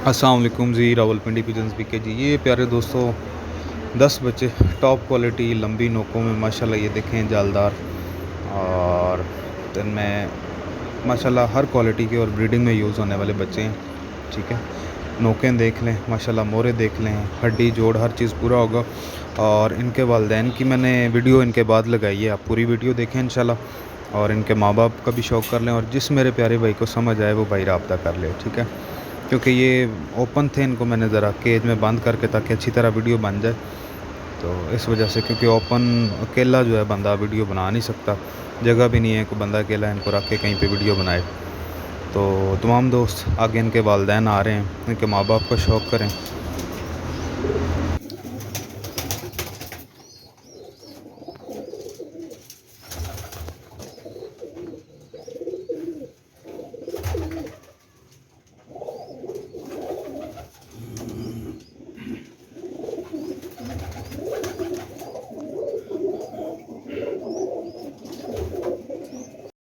अस्सलाम वालेकुम जी। Rawalpindi pigeons BK जी। ये प्यारे दोस्तों 10 बच्चे टॉप क्वालिटी लंबी नोकों में माशाल्लाह ये देखें जालदार, और इनमें माशाल्लाह हर क्वालिटी के और ब्रीडिंग में यूज़ होने वाले बच्चे हैं। ठीक है, नोकें देख लें माशाल्लाह, मोरे देख लें, हड्डी जोड़ हर चीज़ पूरा होगा। और इनके वालिदैन की मैंने वीडियो इनके बाद लगाई है, आप पूरी वीडियो देखें इंशाल्लाह। और इनके माँ बाप का भी शौक़ कर लें, और जिस मेरे प्यारे भाई को समझ आए वो भाई रब्ता कर ले। ठीक है, क्योंकि ये ओपन थे, इनको मैंने ज़रा केज में बंद करके ताकि अच्छी तरह वीडियो बन जाए, तो इस वजह से, क्योंकि ओपन अकेला जो है बंदा वीडियो बना नहीं सकता, जगह भी नहीं है कि बंदा अकेला इनको रख के कहीं पे वीडियो बनाए। तो तमाम दोस्त आगे इनके वालिदैन आ रहे हैं, इनके माँ बाप का शौक़ करें।